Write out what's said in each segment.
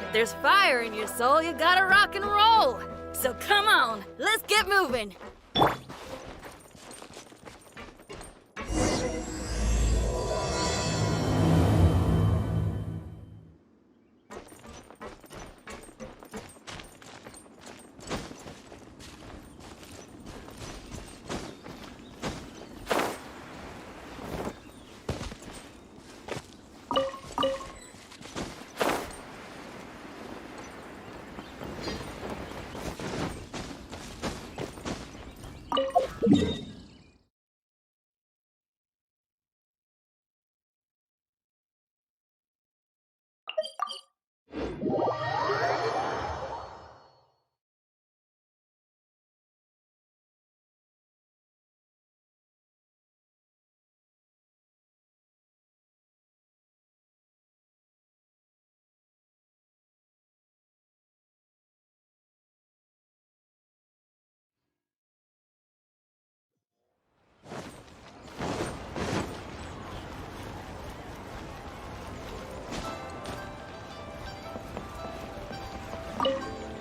If there's fire in your soul, you gotta rock and roll. So come on, let's get moving.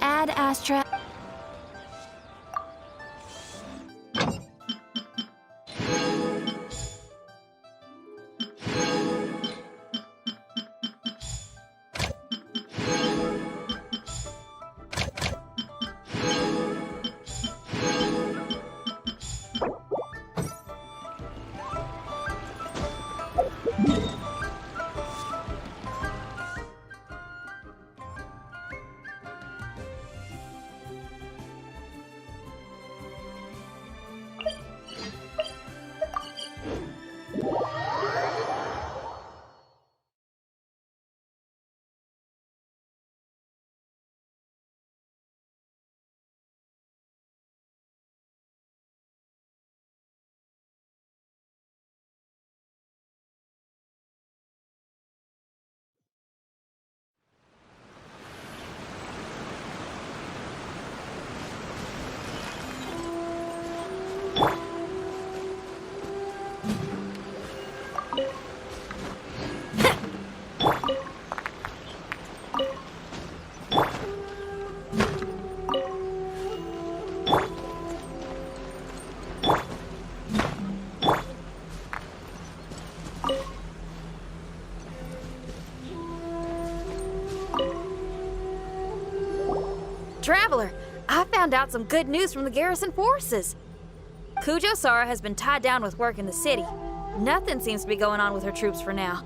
Add Astra. Traveler, I found out some good news from the garrison forces. Kujo-Sara has been tied down with work in the city. Nothing seems to be going on with her troops for now.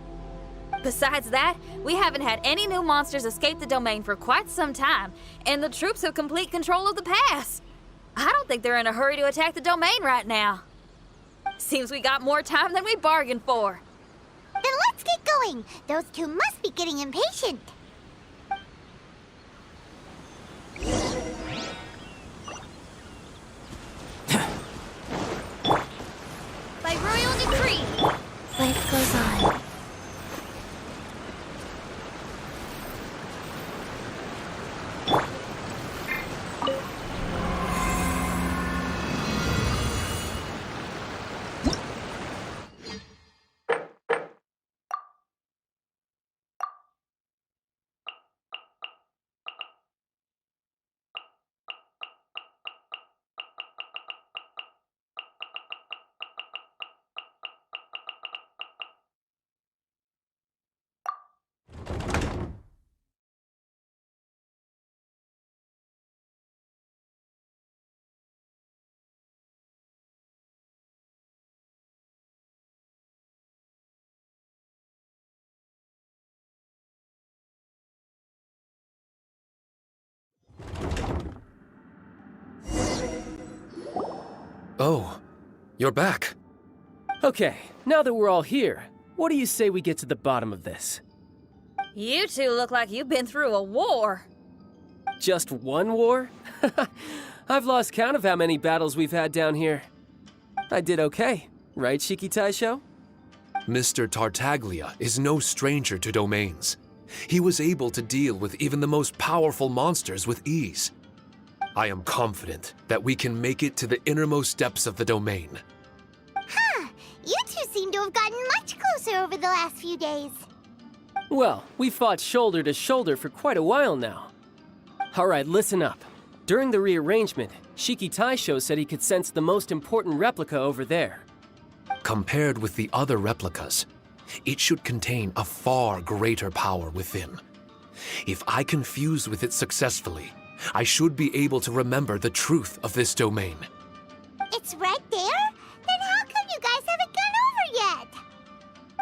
Besides that, we haven't had any new monsters escape the domain for quite some time, and the troops have complete control of the pass. I don't think they're in a hurry to attack the domain right now. Seems we got more time than we bargained for. Then let's get going. Those two must be getting impatient. By royal decree. Life goes on. Oh, you're back. Okay, now that we're all here, what do you say we get to the bottom of this? You two look like you've been through a war. Just one war? I've lost count of how many battles we've had down here. I did okay, right, Shiki Taisho? Mr. Tartaglia is no stranger to domains. He was able to deal with even the most powerful monsters with ease. I am confident that we can make it to the innermost depths of the domain. Huh. You two seem to have gotten much closer over the last few days. Well, we fought shoulder to shoulder for quite a while now. Alright, listen up. During the rearrangement, Shiki Taisho said he could sense the most important replica over there. Compared with the other replicas, it should contain a far greater power within. If I can fuse with it successfully, I should be able to remember the truth of this domain. It's right there? Then how come you guys haven't gone over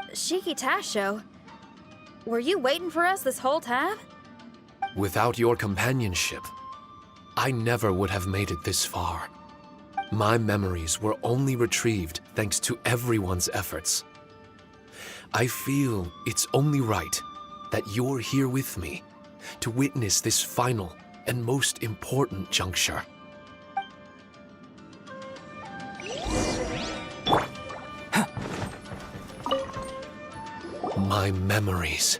yet? Shiki Taisho, were you waiting for us this whole time? Without your companionship, I never would have made it this far. My memories were only retrieved thanks to everyone's efforts. I feel it's only right that you're here with me to witness this final and most important juncture. My memories,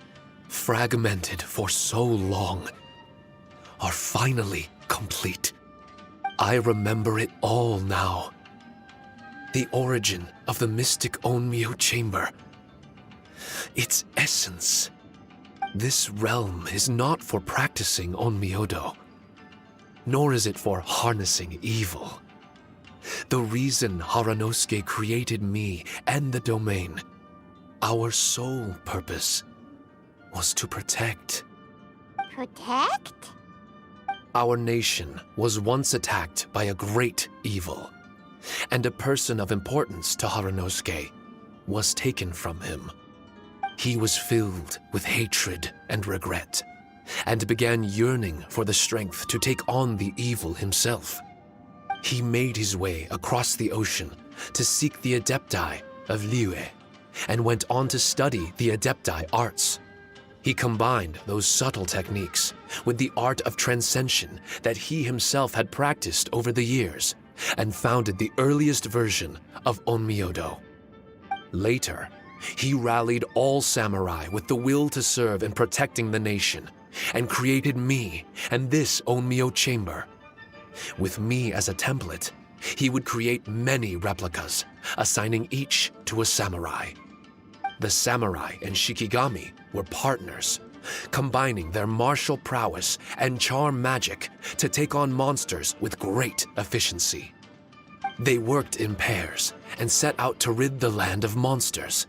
fragmented for so long, are finally complete. I remember it all now. The origin of the mystic Onmyo chamber. Its essence. This realm is not for practicing Onmyodo, nor is it for harnessing evil. The reason Haranosuke created me and the domain, our sole purpose, was to protect. Protect? Our nation was once attacked by a great evil, and a person of importance to Haranosuke was taken from him. He was filled with hatred and regret, and began yearning for the strength to take on the evil himself. He made his way across the ocean to seek the Adepti of Liyue, and went on to study the Adepti arts. He combined those subtle techniques with the art of transcension that he himself had practiced over the years, and founded the earliest version of Onmyodo. Later, he rallied all samurai with the will to serve in protecting the nation, and created me and this Onmyo chamber. With me as a template, he would create many replicas, assigning each to a samurai. The samurai and Shikigami were partners, combining their martial prowess and charm magic to take on monsters with great efficiency. They worked in pairs and set out to rid the land of monsters.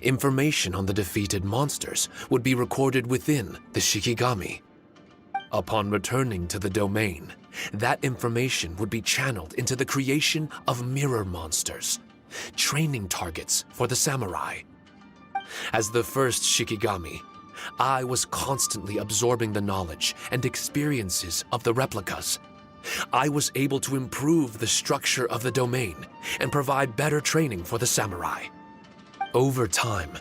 Information on the defeated monsters would be recorded within the Shikigami. Upon returning to the domain, that information would be channeled into the creation of mirror monsters, training targets for the samurai. As the first Shikigami, I was constantly absorbing the knowledge and experiences of the replicas. I was able to improve the structure of the domain and provide better training for the samurai. Over time,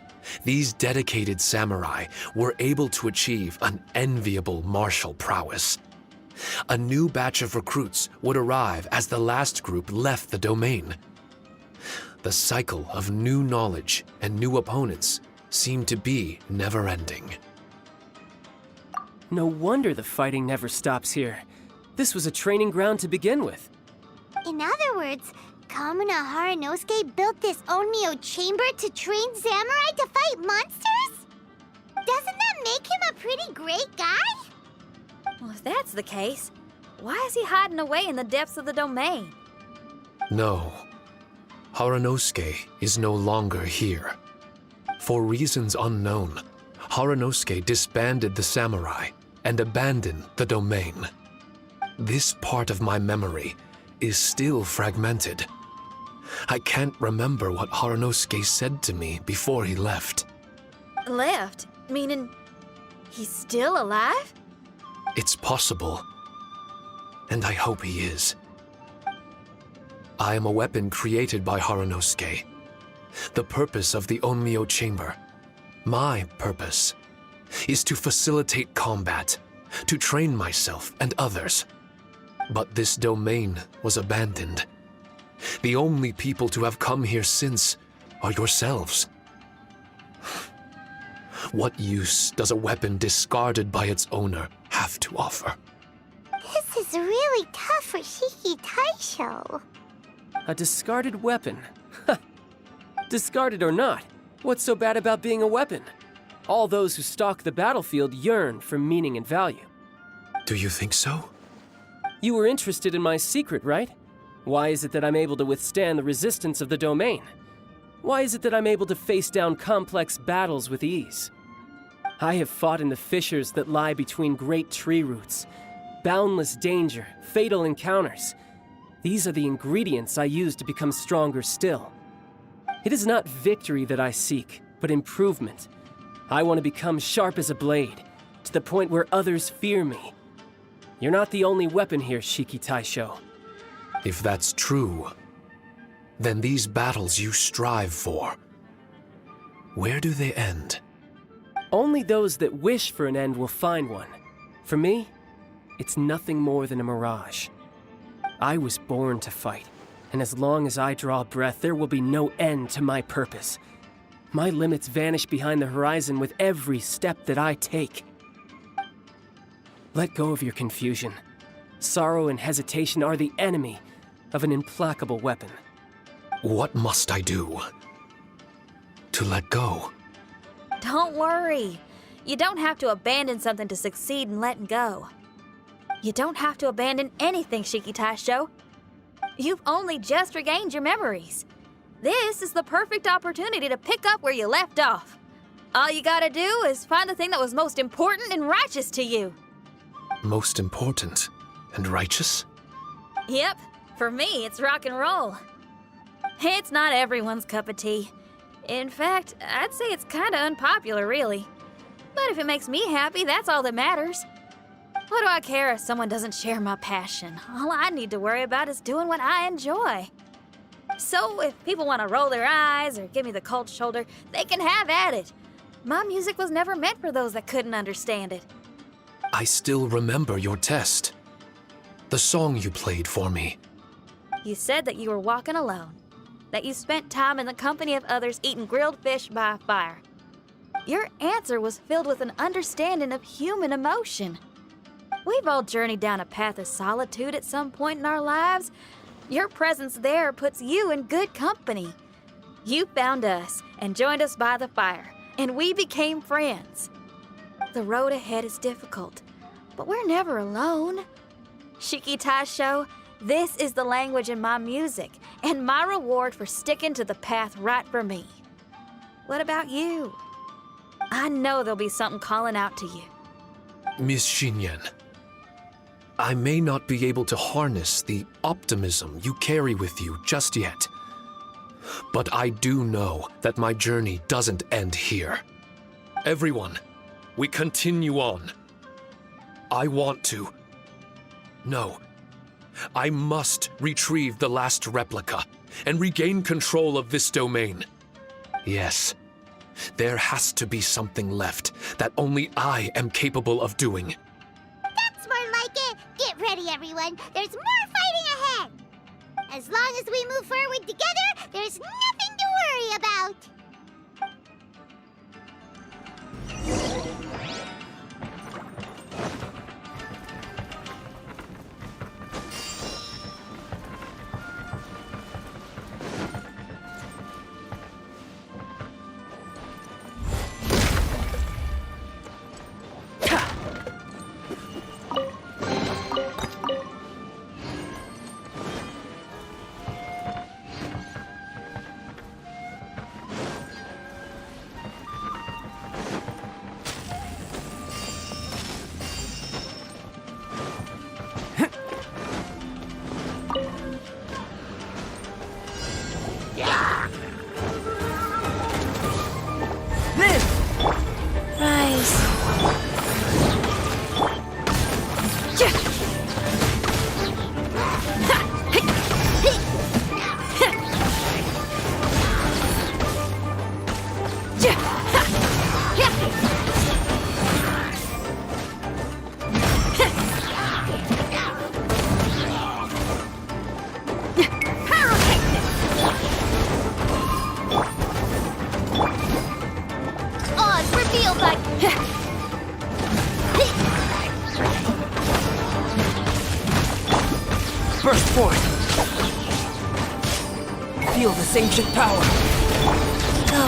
these dedicated samurai were able to achieve an enviable martial prowess. A new batch of recruits would arrive as the last group left the domain. The cycle of new knowledge and new opponents seemed to be never-ending. No wonder the fighting never stops here. This was a training ground to begin with. In other words, Kamuna Haranosuke built this Onmyo chamber to train samurai to fight monsters? Doesn't that make him a pretty great guy? Well, if that's the case, why is he hiding away in the depths of the domain? No, Haranosuke is no longer here. For reasons unknown, Haranosuke disbanded the samurai and abandoned the domain. This part of my memory is still fragmented. I can't remember what Haranosuke said to me before he left. Left? Meaning he's still alive? It's possible, and I hope he is. I am a weapon created by Haranosuke. The purpose of the Onmyo chamber, my purpose, is to facilitate combat, to train myself and others. But this domain was abandoned. The only people to have come here since are yourselves. What use does a weapon discarded by its owner have to offer? This is really tough for Shiki Taisho. A discarded weapon. Discarded or not, what's so bad about being a weapon? All those who stalk the battlefield yearn for meaning and value. Do you think so? You were interested in my secret, right? Why is it that I'm able to withstand the resistance of the domain? Why is it that I'm able to face down complex battles with ease? I have fought in the fissures that lie between great tree roots. Boundless danger, fatal encounters. These are the ingredients I use to become stronger still. It is not victory that I seek, but improvement. I want to become sharp as a blade, to the point where others fear me. You're not the only weapon here, Shiki Taisho. If that's true, then these battles you strive for, where do they end? Only those that wish for an end will find one. For me, it's nothing more than a mirage. I was born to fight, and as long as I draw breath, there will be no end to my purpose. My limits vanish behind the horizon with every step that I take. Let go of your confusion. Sorrow and hesitation are the enemy of an implacable weapon. What must I do to let go? Don't worry. You don't have to abandon something to succeed in letting go. You don't have to abandon anything, Shiki Taisho. You've only just regained your memories. This is the perfect opportunity to pick up where you left off. All you gotta do is find the thing that was most important and righteous to you. Most important and righteous? Yep, for me, it's rock and roll. It's not everyone's cup of tea. In fact, I'd say it's kinda unpopular, really. But if it makes me happy, that's all that matters. What do I care if someone doesn't share my passion? All I need to worry about is doing what I enjoy. So if people want to roll their eyes or give me the cold shoulder, they can have at it. My music was never meant for those that couldn't understand it. I still remember your test. The song you played for me. You said that you were walking alone, that you spent time in the company of others eating grilled fish by a fire. Your answer was filled with an understanding of human emotion. We've all journeyed down a path of solitude at some point in our lives. Your presence there puts you in good company. You found us and joined us by the fire, and we became friends. The road ahead is difficult, but we're never alone. Shiki Taisho, this is the language in my music, and my reward for sticking to the path right for me. What about you? I know there'll be something calling out to you. Miss Shinyan, I may not be able to harness the optimism you carry with you just yet. But I do know that my journey doesn't end here. Everyone, we continue on. I want to. No. I must retrieve the last replica and regain control of this domain. Yes. There has to be something left that only I am capable of doing. That's more like it. Get ready, everyone. There's more fighting ahead. As long as we move forward together, there's nothing to worry about. Rise. Oz, reveal by... Burst forth! Feel this ancient power! Go.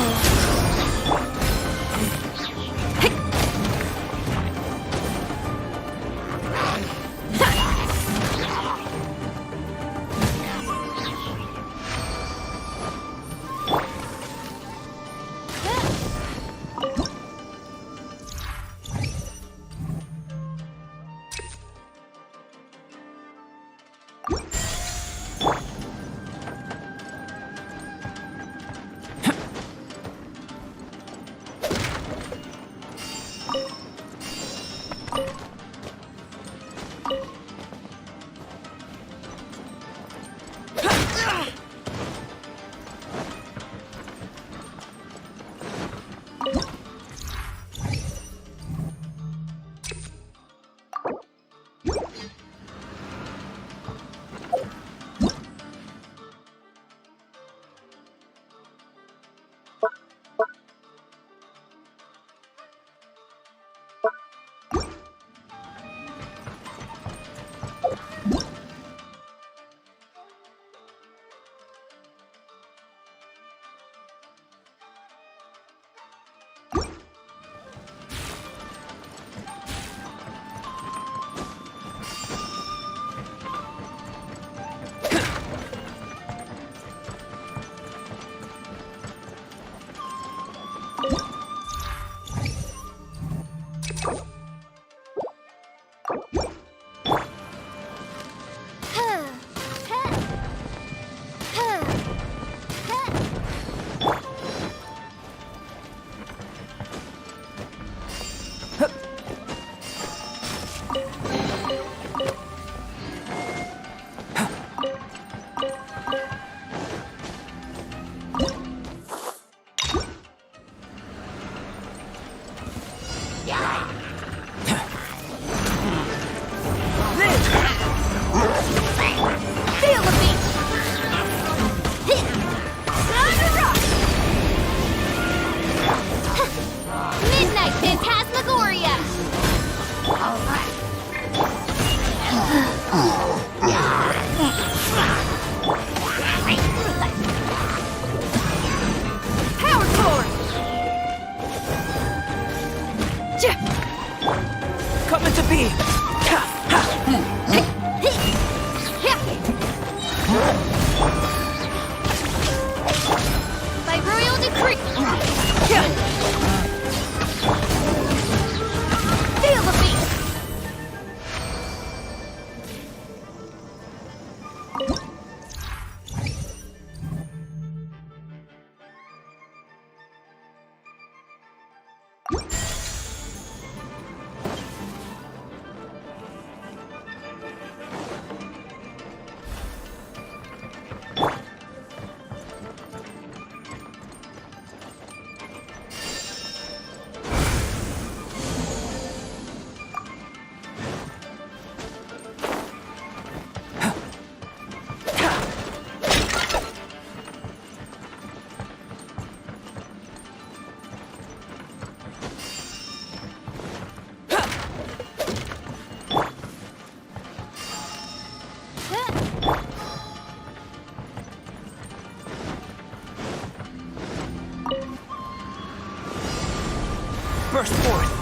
Burst forth!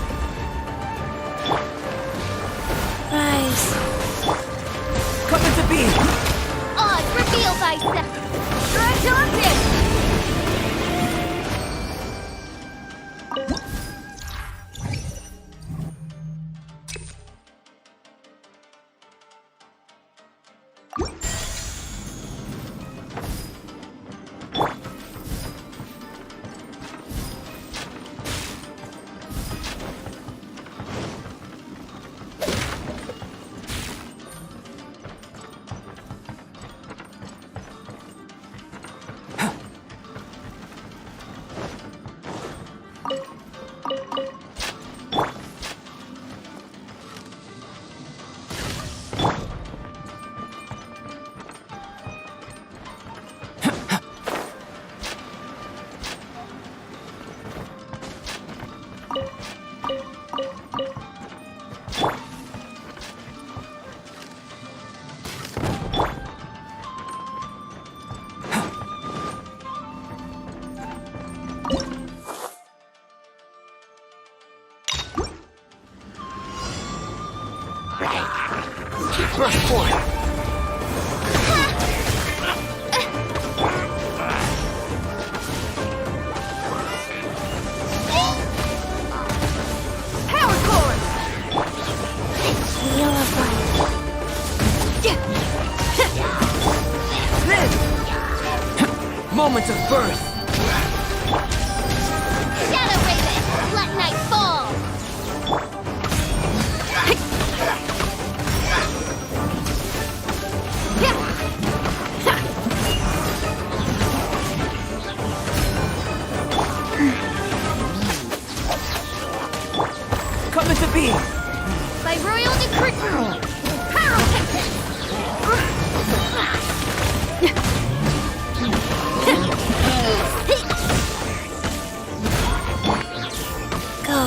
Rise. Come into being! Oz, reveal thyself! Stretch on Burst forth! Power cord! Wheel of life. Moments of birth! Shadow Raven, let night fall! Come into being! By royal decree! Go.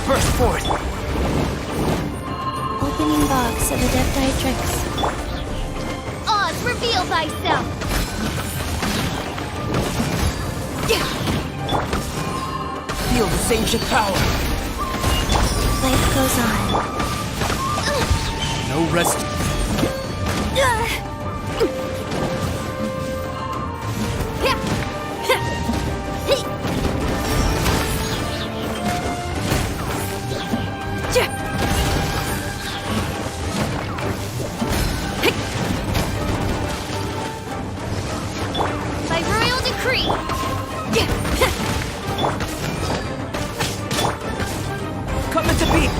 Burst forth! Opening box of Adepti Oz, reveal thyself! Feel this ancient power! Life goes on. No rest. By royal decree! Come into being!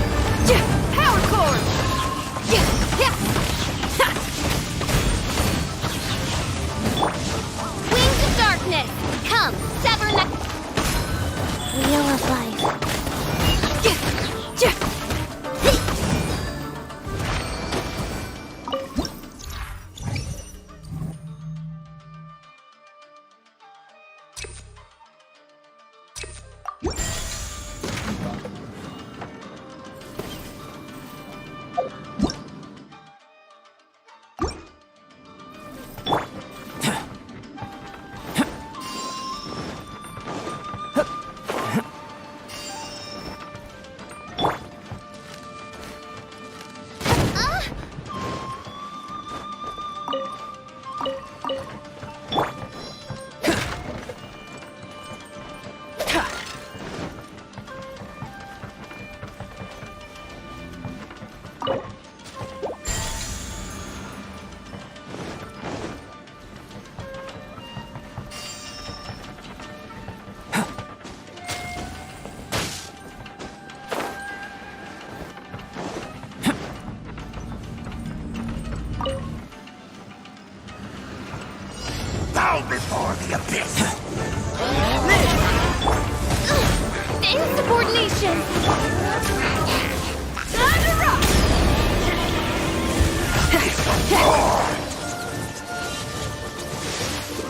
Power cord! Wings of darkness! Come, sever neck! Wheel of life. Bow before the abyss! Insubordination!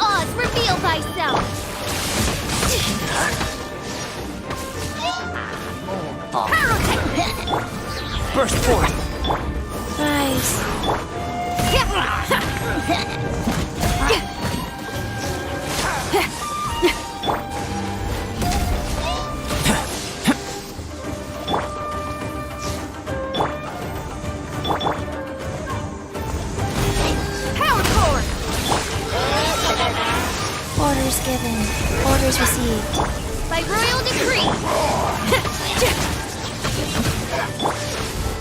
Oz, reveal thyself! Burst forth! Rise. Power core! Orders given. Orders received. By royal decree!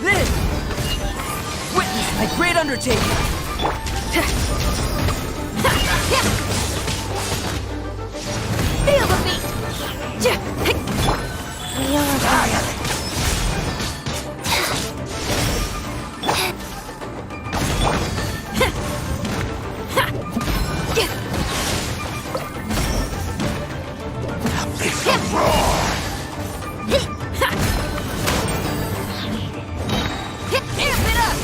Live! Witness my great undertaking! Feel the beat! Wheel of life. Amp it up!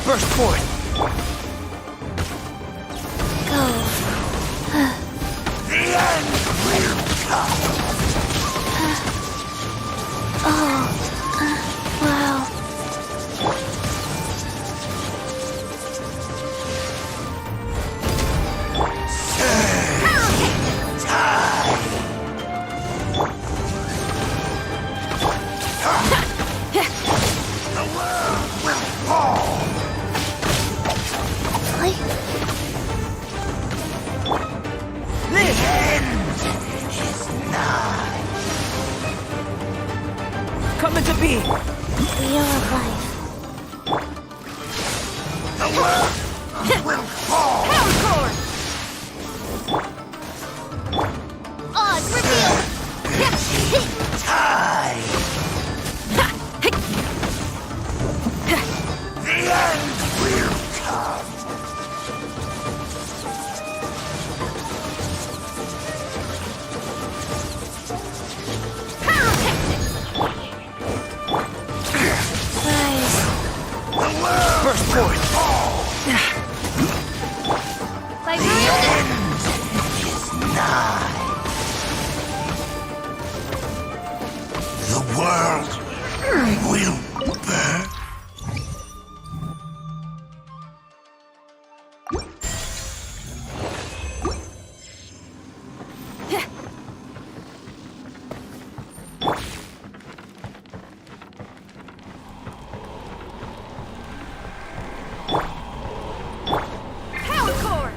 Burst forth! Go. The end will come! Wow. The world will fall! Really? Live! The end is nigh! Coming to be! Wheel of life. The world will fall! Power core! Oz, reveal! Time! The end will come! Rise. The world Burst forth! By royal is nigh! The world will burn! Power core!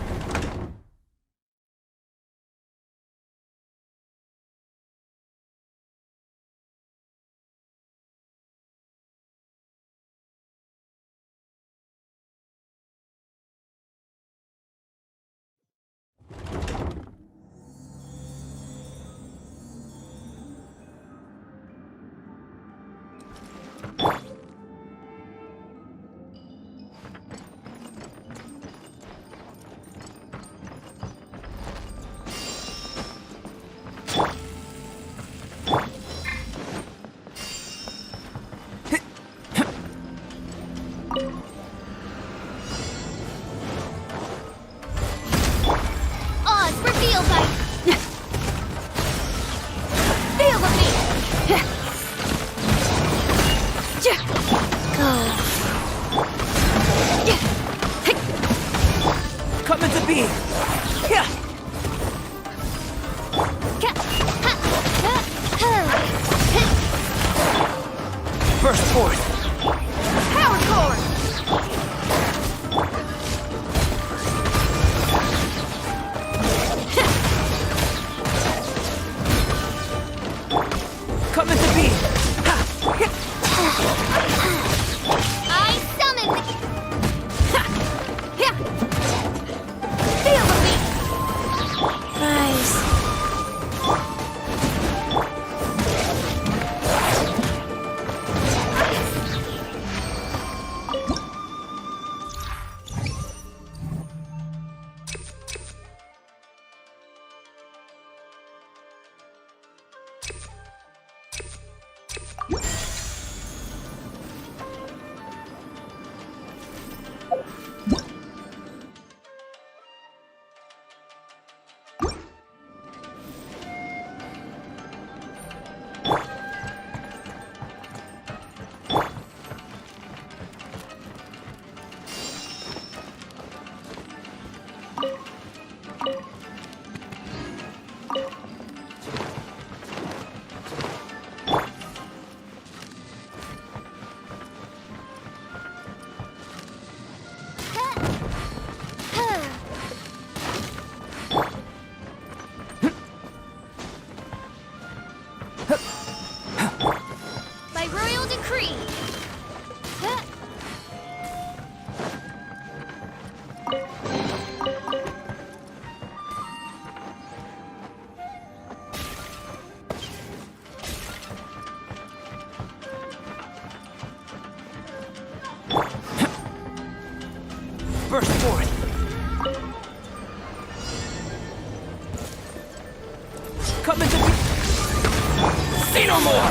Oz, reveal thy... Feel the beat! Go. Coming to be! Yeah! Burst forth! Power core! Coming to be! I summon the... Feel the beat! Rise. Burst forth. Come into me. See no more.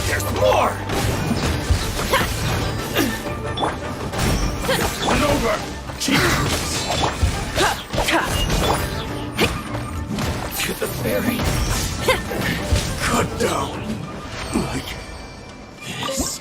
There's more. It's over! To the very Cut down! Like this.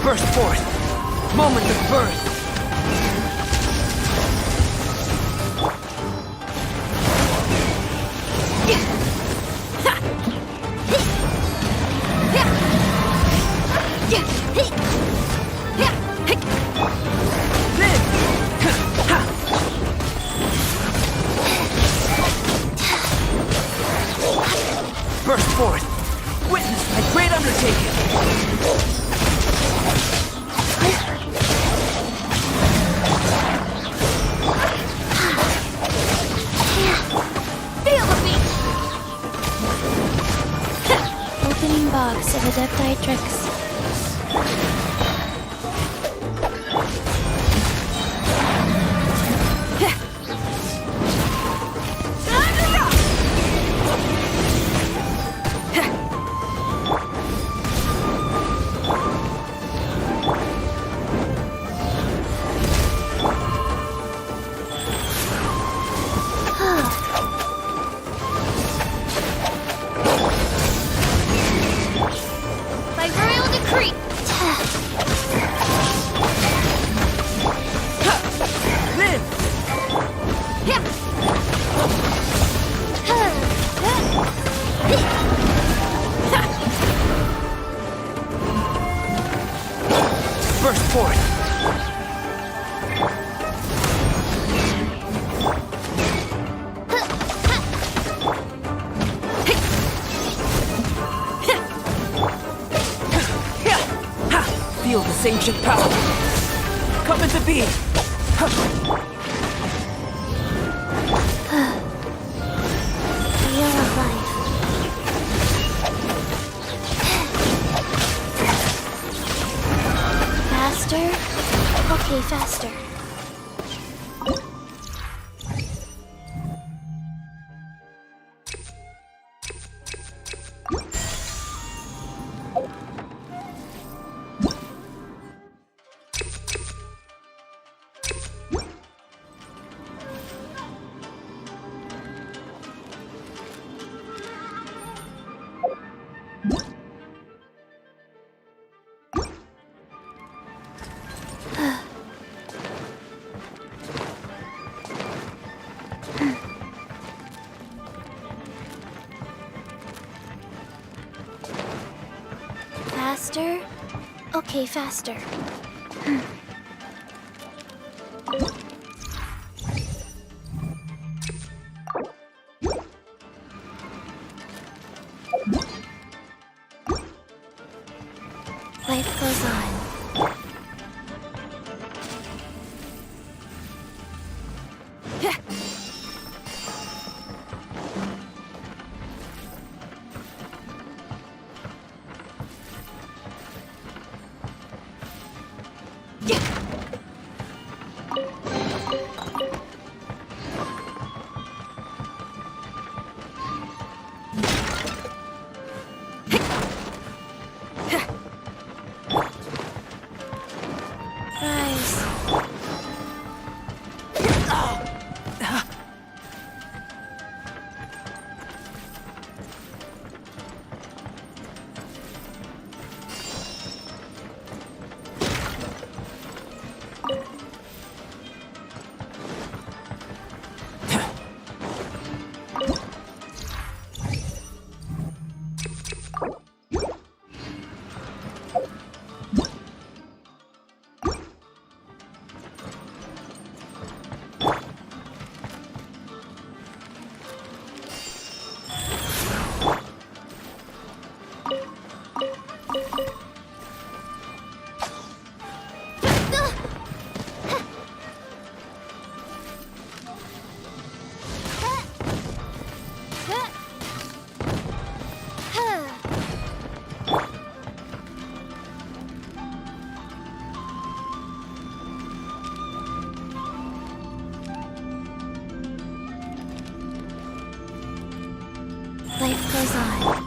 burst forth. Moment of birth. Burst forth! Witness my great undertaking! Feel the beat! Opening box of Adepti-Trix. By royal decree! Burst forth! Feel this ancient power! Come into being! Wheel of life. Faster? Okay, faster. Faster? Okay, faster. Life goes on. Rise. goes on.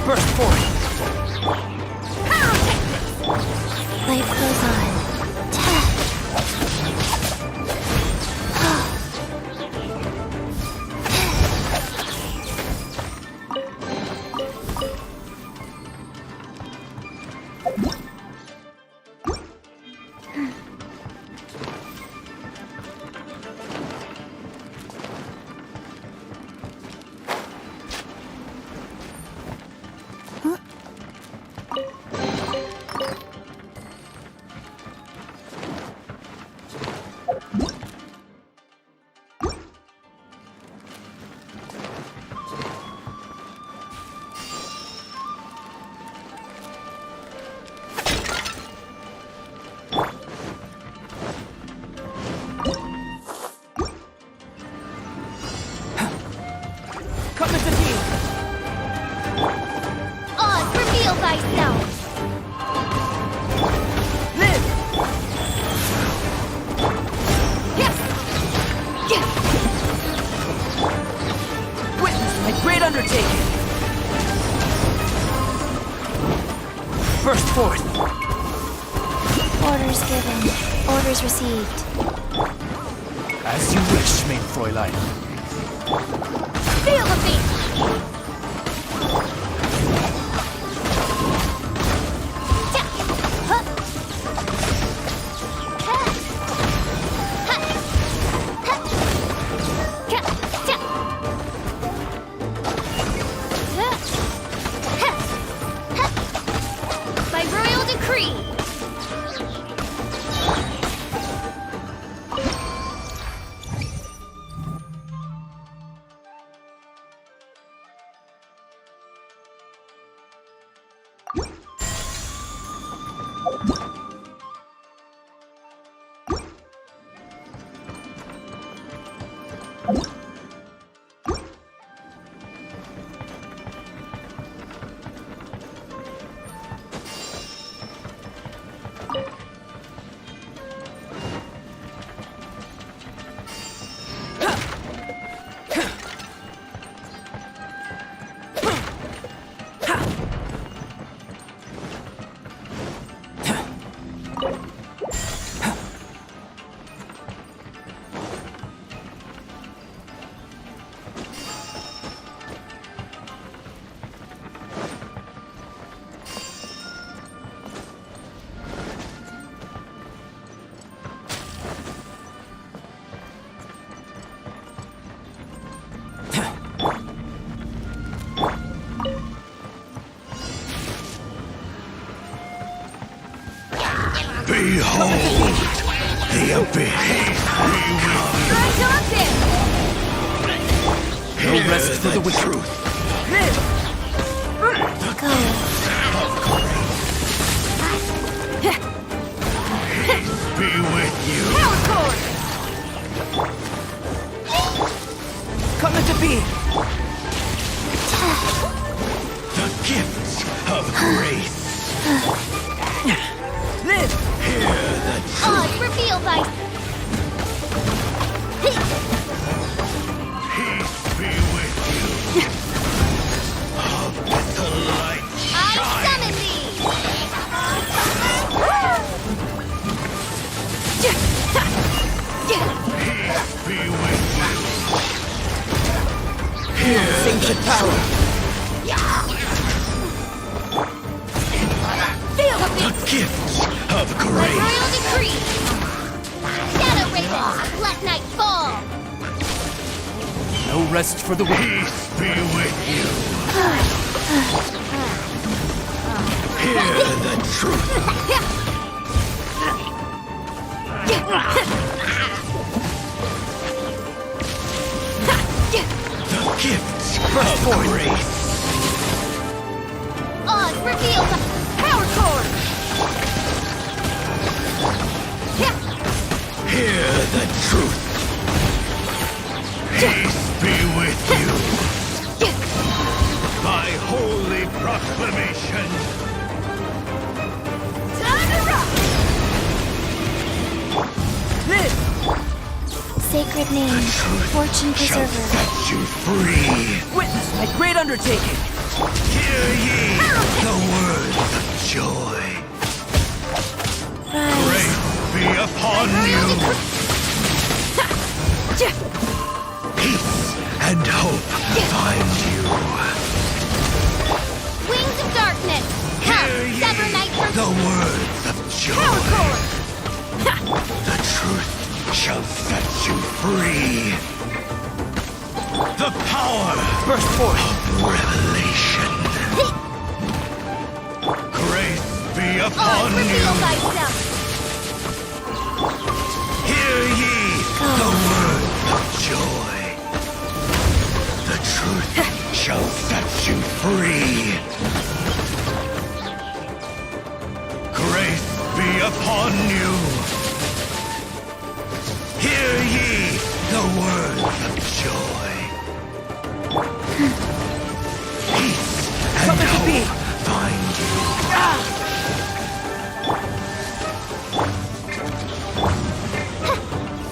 Burst forth! Life goes on. Come into being! Oz, reveal thyself! Live! Witness my great undertaking! Burst forth! Orders given. Orders received. As you wish, main Fräulein. Feel the beat! By royal decree! Behold the abyss! No rest for the wicked. Truth. Go. Be with you. Come into being! reveal thy... Peace be with you. Let the light I shine. summon thee! Peace be with you. Feel this ancient power. The gifts of By grace. royal decree! Shadow ravens, let night fall! No rest for the weak. Peace be with you. Hear the truth. The gifts of grace. Oz, reveal the power core! Hear the truth. Peace be with you. By holy proclamation. This! Sacred name, fortune Shall preserver. set you free. Witness my great undertaking! Hear ye the words of joy. Rise. Grace be upon you. Peace and hope find you. Wings of darkness! Hear Come, ye sever night from the words of power joy. core! The truth shall set you free. The power Burst forth! of revelation. Grace be Oz, upon reveal you. thyself! Hear ye the words of joy. The truth shall set you free. Grace be upon you. Hear ye the words of joy. Peace and Something to be. hope find you.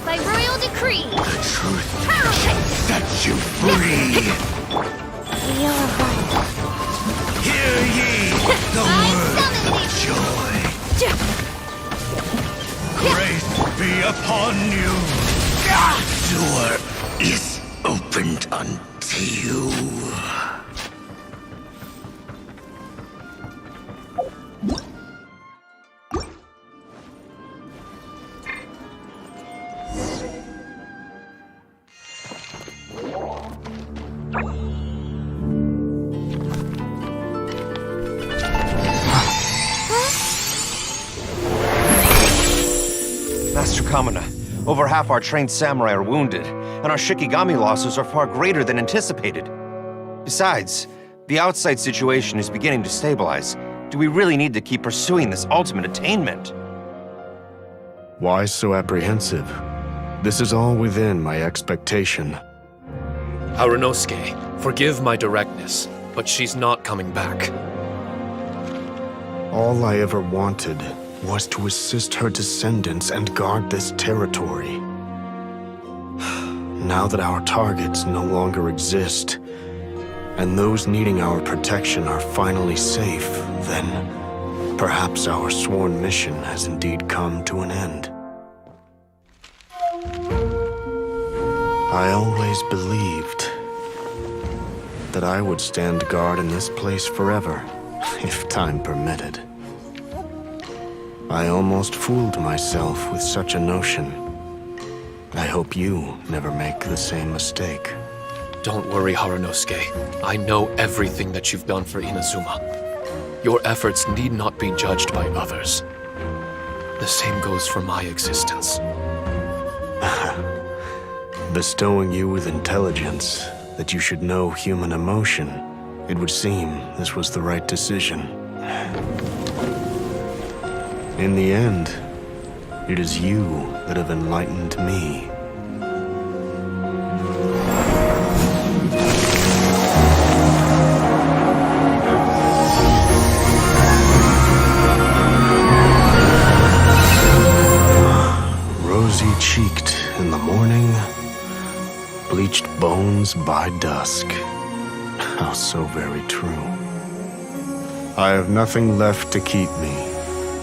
By royal decree! The truth shall set you free. We are one. Hear ye the I words summon of joy. Grace be upon you. Door is opened unto you. Master Kamina, over half our trained samurai are wounded, and our Shikigami losses are far greater than anticipated. Besides, the outside situation is beginning to stabilize. Do we really need to keep pursuing this ultimate attainment? Why so apprehensive? This is all within my expectation. Harunosuke, forgive my directness, but she's not coming back. All I ever wanted was to assist her descendants and guard this territory. Now that our targets no longer exist, and those needing our protection are finally safe, then perhaps our sworn mission has indeed come to an end. I always believed that I would stand guard in this place forever, if time permitted. I almost fooled myself with such a notion. I hope you never make the same mistake. Don't worry, Harunosuke. I know everything that you've done for Inazuma. Your efforts need not be judged by others. The same goes for my existence. Bestowing you with intelligence, that you should know human emotion, it would seem this was the right decision. In the end, it is you that have enlightened me. in the morning, bleached bones by dusk. How so very true. I have nothing left to keep me.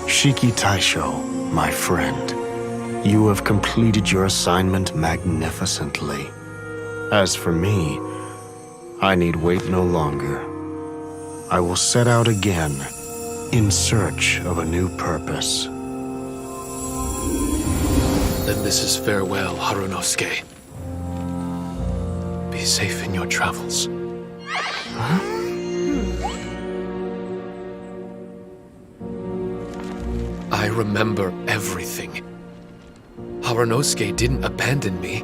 Shiki Taisho, my friend, you have completed your assignment magnificently. As for me, I need wait no longer. I will set out again in search of a new purpose. Then this is farewell, Harunosuke. Be safe in your travels. I remember everything. Harunosuke didn't abandon me.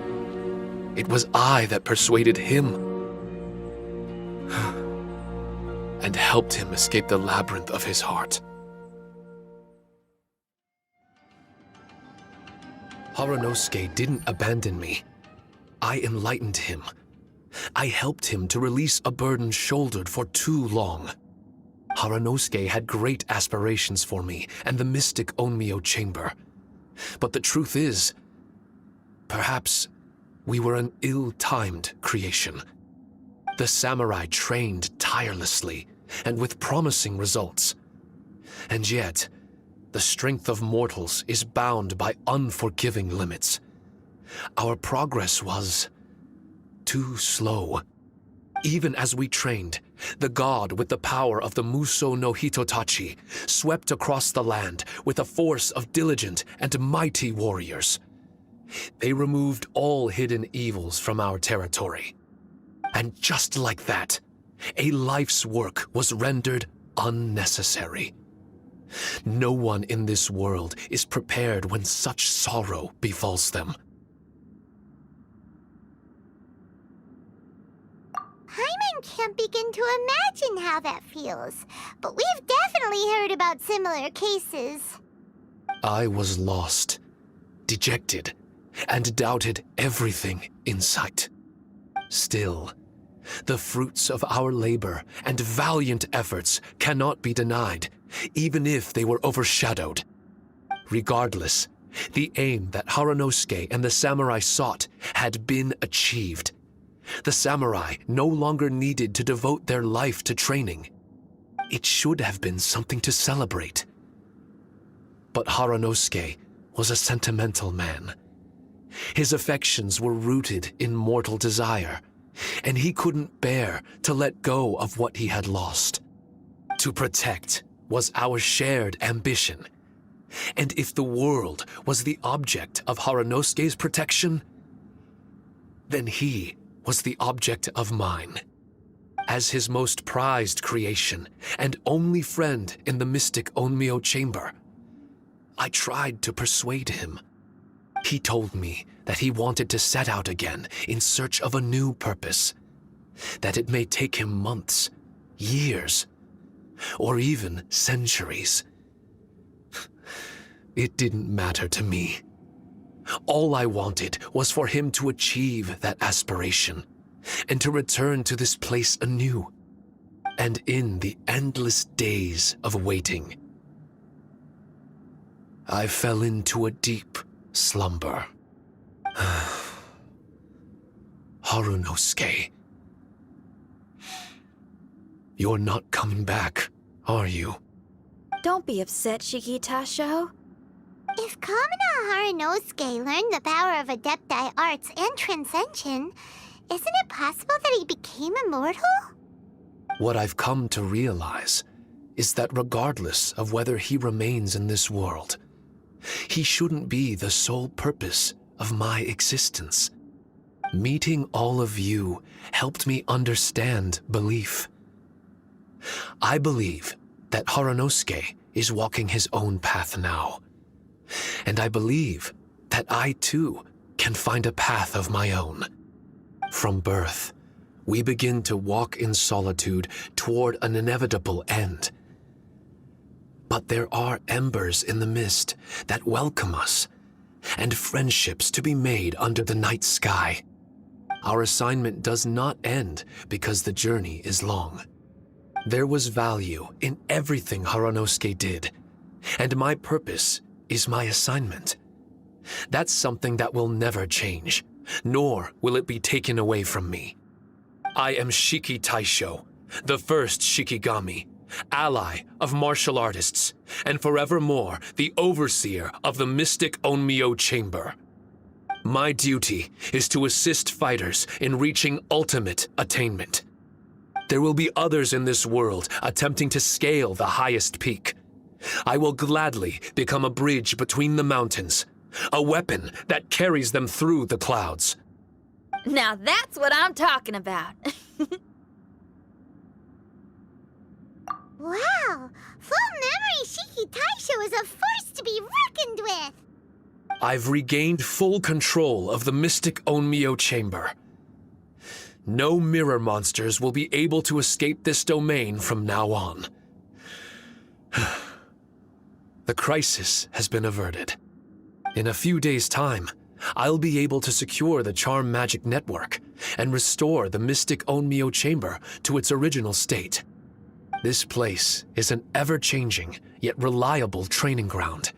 It was I that persuaded him and helped him escape the labyrinth of his heart. Harunosuke didn't abandon me. I enlightened him. I helped him to release a burden shouldered for too long. Harunosuke had great aspirations for me and the mystic Onmyo chamber. But the truth is, perhaps we were an ill-timed creation. The samurai trained tirelessly and with promising results. And yet, the strength of mortals is bound by unforgiving limits. Our progress was too slow. Even as we trained, the god with the power of the Muso no Hitotachi swept across the land with a force of diligent and mighty warriors. They removed all hidden evils from our territory. And just like that, a life's work was rendered unnecessary. No one in this world is prepared when such sorrow befalls them. Hyman can't begin to imagine how that feels, but we've definitely heard about similar cases. I was lost, dejected, and doubted everything in sight. Still, the fruits of our labor and valiant efforts cannot be denied, even if they were overshadowed. Regardless, the aim that Harunosuke and the samurai sought had been achieved. The samurai no longer needed to devote their life to training. It should have been something to celebrate. But Harunosuke was a sentimental man. His affections were rooted in mortal desire, and he couldn't bear to let go of what he had lost. To protect was our shared ambition, and if the world was the object of Harunosuke's protection, then he was the object of mine. As his most prized creation and only friend in the mystic Onmyo chamber, I tried to persuade him. He told me that he wanted to set out again in search of a new purpose, that it may take him months, years, or even centuries. It didn't matter to me. All I wanted was for him to achieve that aspiration and to return to this place anew. And in the endless days of waiting, I fell into a deep slumber. Harunosuke, you're not coming back, are you? Don't be upset, Shiki Taisho. If Kamina Harunosuke learned the power of Adepti arts and transcension, isn't it possible that he became immortal? What I've come to realize is that regardless of whether he remains in this world, he shouldn't be the sole purpose of my existence. Meeting all of you helped me understand belief. I believe that Harunosuke is walking his own path now. And I believe that I too can find a path of my own. From birth, we begin to walk in solitude toward an inevitable end. But there are embers in the mist that welcome us, and friendships to be made under the night sky. Our assignment does not end because the journey is long. There was value in everything Harunosuke did, and my purpose is my assignment. That's something that will never change, nor will it be taken away from me. I am Shiki Taisho, the first Shikigami, ally of martial artists, and forevermore the overseer of the mystic Onmyo Chamber. My duty is to assist fighters in reaching ultimate attainment. There will be others in this world attempting to scale the highest peak. I will gladly become a bridge between the mountains, a weapon that carries them through the clouds. Now that's what I'm talking about. Wow! Full memory Shiki Taisho is a force to be reckoned with! I've regained full control of the mystic Onmyo Chamber. No mirror monsters will be able to escape this domain from now on. The crisis has been averted. In a few days' time, I'll be able to secure the charm magic network and restore the mystic Onmyo Chamber to its original state. This place is an ever-changing yet reliable training ground.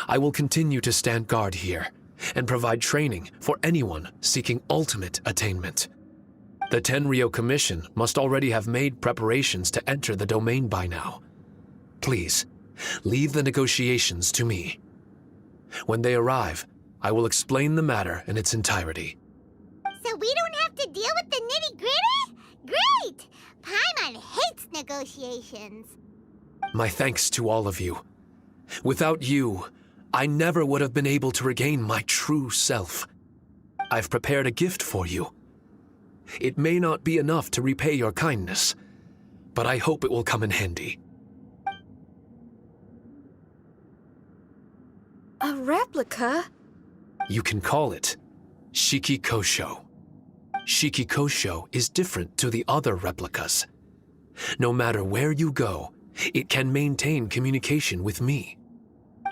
I will continue to stand guard here and provide training for anyone seeking ultimate attainment. The Tenryou Commission must already have made preparations to enter the domain by now. Please, leave the negotiations to me. When they arrive, I will explain the matter in its entirety. So we don't have to deal with the nitty-gritty? Great! Paimon hates negotiations. My thanks to all of you. Without you, I never would have been able to regain my true self. I've prepared a gift for you. It may not be enough to repay your kindness, but I hope it will come in handy. A replica? You can call it Shiki Kosho. Shiki Kosho is different to the other replicas. No matter where you go, it can maintain communication with me.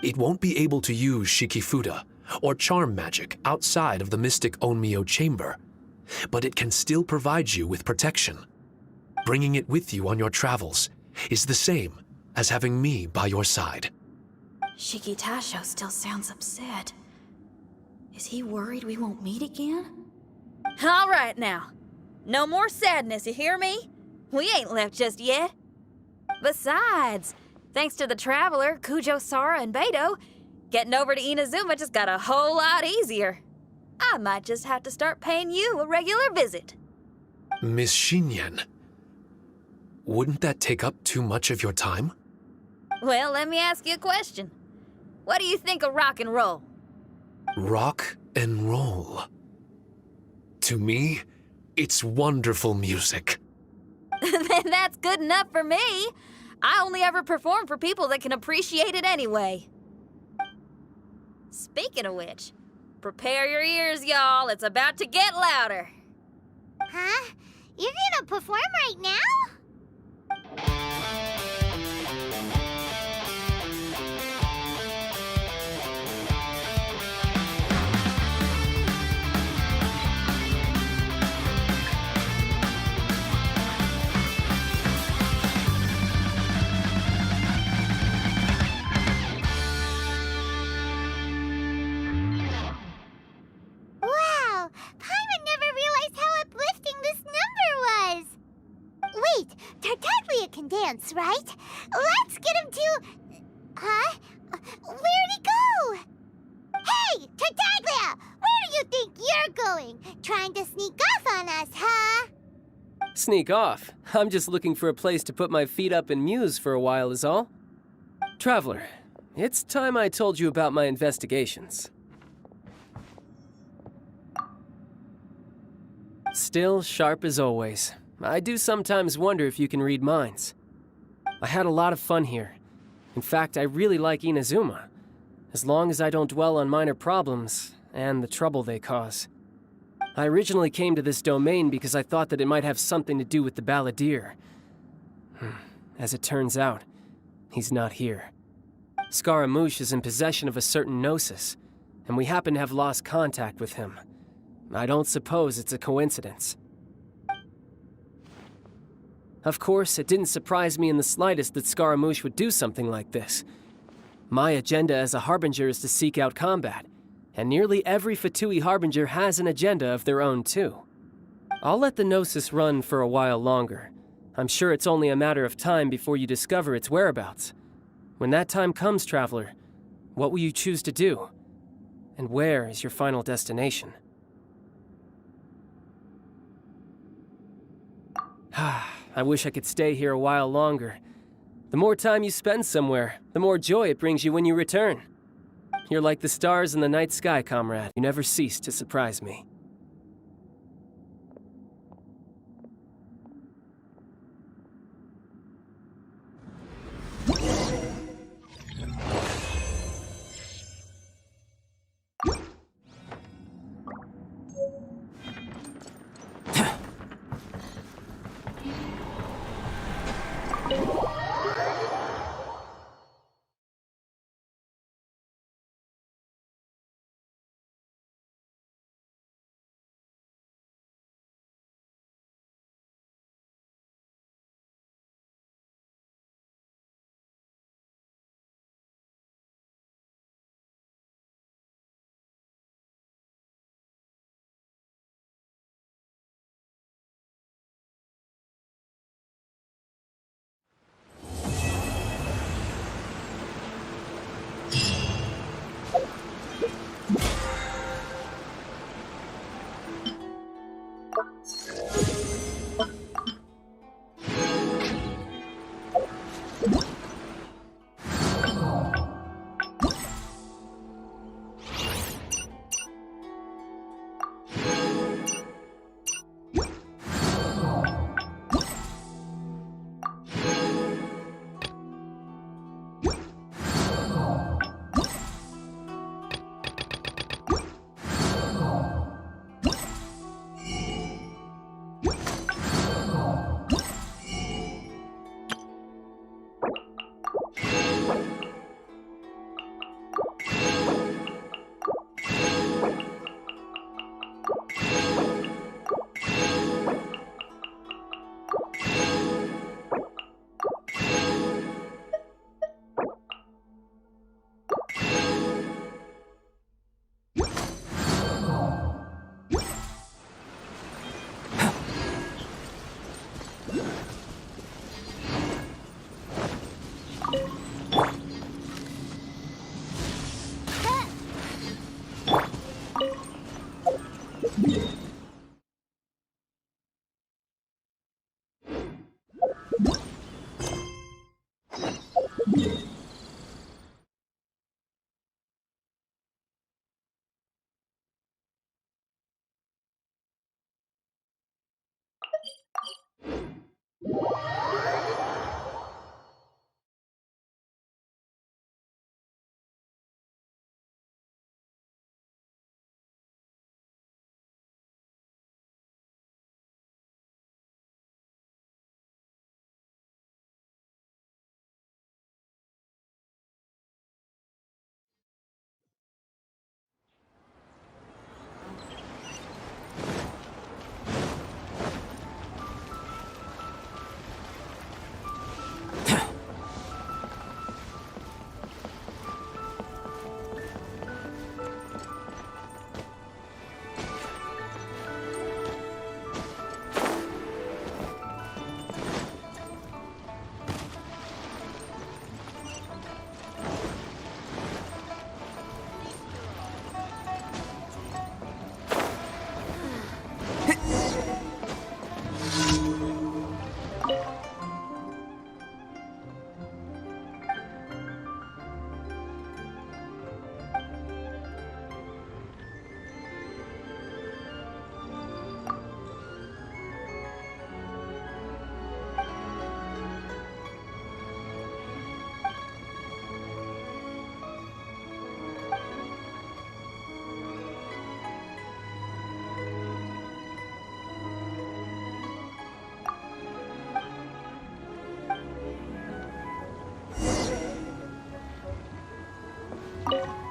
It won't be able to use Shikifuda or charm magic outside of the mystic Onmyo Chamber, but it can still provide you with protection. Bringing it with you on your travels is the same as having me by your side. Shiki Taisho still sounds upset. Is he worried we won't meet again? All right now. No more sadness, you hear me? We ain't left just yet. Besides, thanks to the Traveler, Kujo, Sara, and Beidou, getting over to Inazuma just got a whole lot easier. I might just have to start paying you a regular visit. Miss Xinyan, wouldn't that take up too much of your time? Well, let me ask you a question. What do you think of rock and roll? Rock and roll. To me, it's wonderful music. Then that's good enough for me. I only ever perform for people that can appreciate it anyway. Speaking of which, prepare your ears, y'all. It's about to get louder. Huh? You're gonna perform right now? Wow! Paimon never realized how uplifting this number was! Wait, Tartaglia can dance, right? Let's get him to... Huh? Where'd he go? Hey, Tartaglia! Where do you think you're going? Trying to sneak off on us, huh? Sneak off? I'm just looking for a place to put my feet up and muse for a while is all. Traveler, it's time I told you about my investigations. Still sharp as always. I do sometimes wonder if you can read minds. I had a lot of fun here. In fact, I really like Inazuma, as long as I don't dwell on minor problems and the trouble they cause. I originally came to this domain because I thought that it might have something to do with the balladeer. As it turns out, he's not here. Scaramouche is in possession of a certain gnosis, and we happen to have lost contact with him. I don't suppose it's a coincidence. Of course, it didn't surprise me in the slightest that Scaramouche would do something like this. My agenda as a harbinger is to seek out combat, And nearly every Fatui Harbinger has an agenda of their own, too. I'll let the Gnosis run for a while longer. I'm sure it's only a matter of time before you discover its whereabouts. When that time comes, Traveler, what will you choose to do? And where is your final destination? I wish I could stay here a while longer. The more time you spend somewhere, the more joy it brings you when you return. You're like the stars in the night sky, comrade. You never cease to surprise me. you